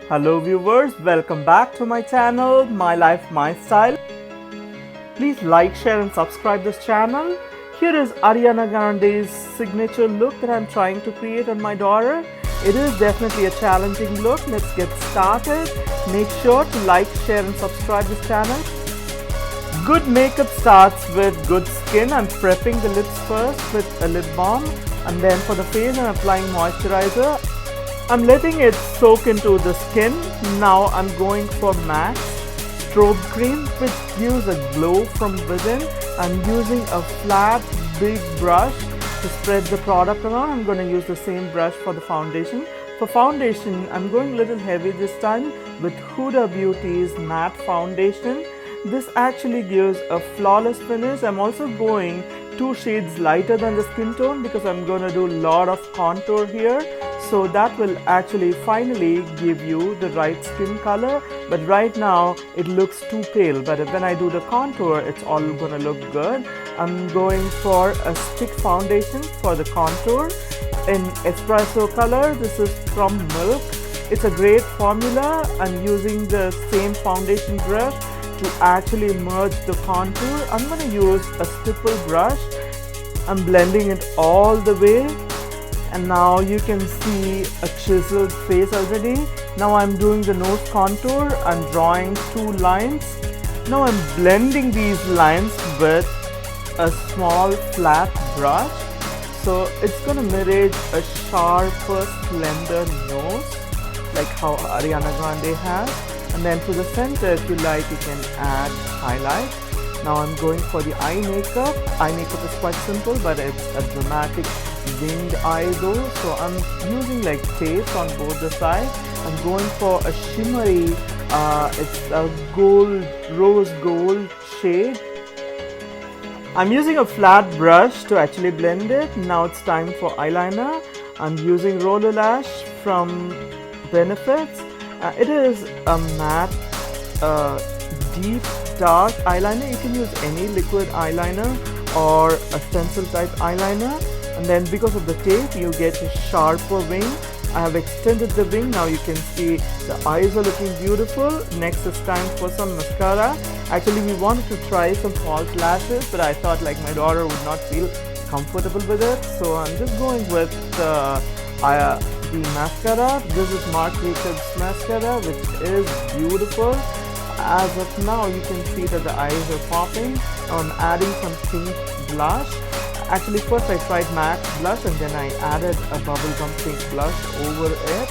Hello viewers, welcome back to my channel, My Life, My Style. Please like, share and subscribe this channel. Here is Ariana Grande's signature look that I'm trying to create on my daughter. It is definitely a challenging look. Let's get started. Make sure to like, share and subscribe this channel. Good makeup starts with good skin. I'm prepping the lips first with a lip balm, and then for the face I'm applying moisturizer. I'm letting it soak into the skin. Now I'm going for MAC strobe cream, which gives a glow from within. I'm using a flat big brush to spread the product around. I'm going to use the same brush for the foundation. For foundation, I'm going a little heavy this time with Huda Beauty's matte foundation. This actually gives a flawless finish. I'm also going 2 shades lighter than the skin tone because I'm going to do a lot of contour here. So that will actually finally give you the right skin color, but right now it looks too pale, but when I do the contour it's all gonna look good. I'm going for a stick foundation for the contour in espresso color. This is from Milk. It's a great formula. I'm using the same foundation brush to actually merge the contour. I'm gonna use a stipple brush. I'm blending it all the way. And now you can see a chiseled face already. Now I'm doing the nose contour. I'm drawing 2 lines. Now I'm blending these lines with a small flat brush. So it's gonna mirror a sharper, slender nose, like how Ariana Grande has. And then to the center, if you like, you can add highlight. Now I'm going for the eye makeup. Eye makeup is quite simple, but it's a dramatic winged eye though. So I'm using like tapes on both the sides. I'm going for a shimmery, it's a gold, rose gold shade. I'm using a flat brush to actually blend it. Now it's time for eyeliner. I'm using Roller Lash from Benefits. It is a matte, deep dark eyeliner. You can use any liquid eyeliner or a stencil type eyeliner. And then because of the tape you get a sharper wing. I have extended the wing. Now you can see the eyes are looking beautiful. Next is time for some mascara. Actually we wanted to try some false lashes, but I thought like my daughter would not feel comfortable with it. So I'm just going with the mascara. This is Marc Jacobs mascara, which is beautiful. As of now you can see that the eyes are popping. Now I'm adding some pink blush. Actually first I tried MAC blush and then I added a bubblegum pink blush over it.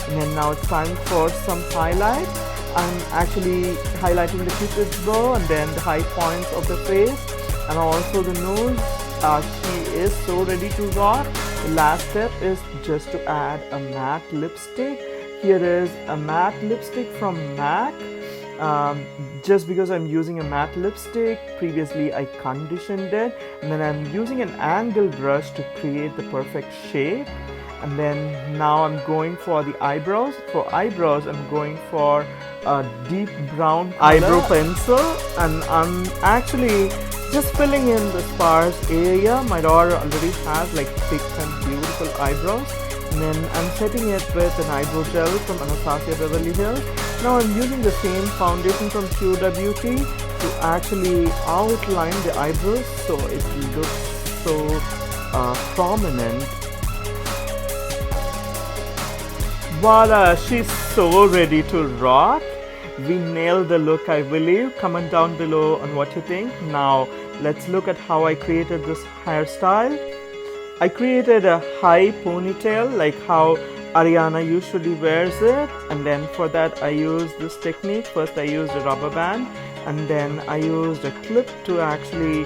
And then now it's time for some highlight. I'm actually highlighting the cupid's bow and then the high points of the face and also the nose. She is so ready to rock. The last step is just to add a matte lipstick. Here is a matte lipstick from MAC. Just because I'm using a matte lipstick, previously I conditioned it, and then I'm using an angle brush to create the perfect shape. And then now I'm going for the eyebrows. For eyebrows I'm going for a deep brown eyebrow pencil, and I'm actually just filling in the sparse area. My daughter already has like thick and beautiful eyebrows. And then I'm setting it with an eyebrow gel from Anastasia Beverly Hills. Now I'm using the same foundation from Huda Beauty to actually outline the eyebrows so it looks so prominent. Voila, she's so ready to rock. We nailed the look, I believe. Comment down below on what you think. Now let's look at how I created this hairstyle. I created a high ponytail like how Ariana usually wears it, and then for that I used this technique. First I used a rubber band and then I used a clip to actually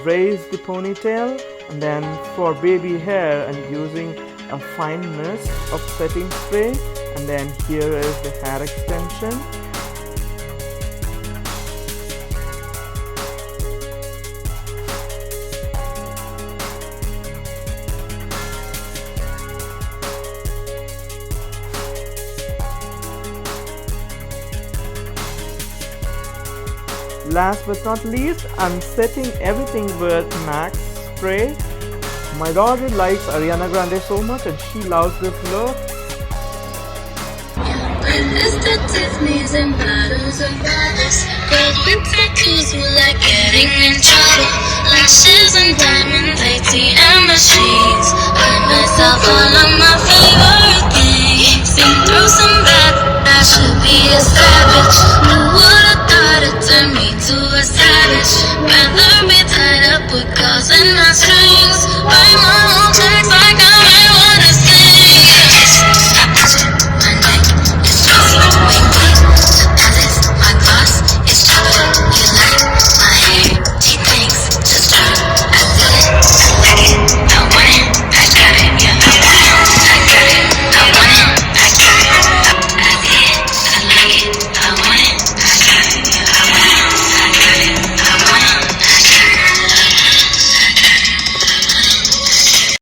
raise the ponytail, and then for baby hair I'm using a fine mist of setting spray, and then here is the hair extension. Last but not least, I'm setting everything with MAC spray. My daughter likes Ariana Grande so much and she loves this look. Tiffany's and bottles of bottles. Girls with tattoos who like getting in trouble. Lashes and diamonds, ATM machines. Buy myself all of my favorite things. Seen through some bad, I should be a savage. Who would've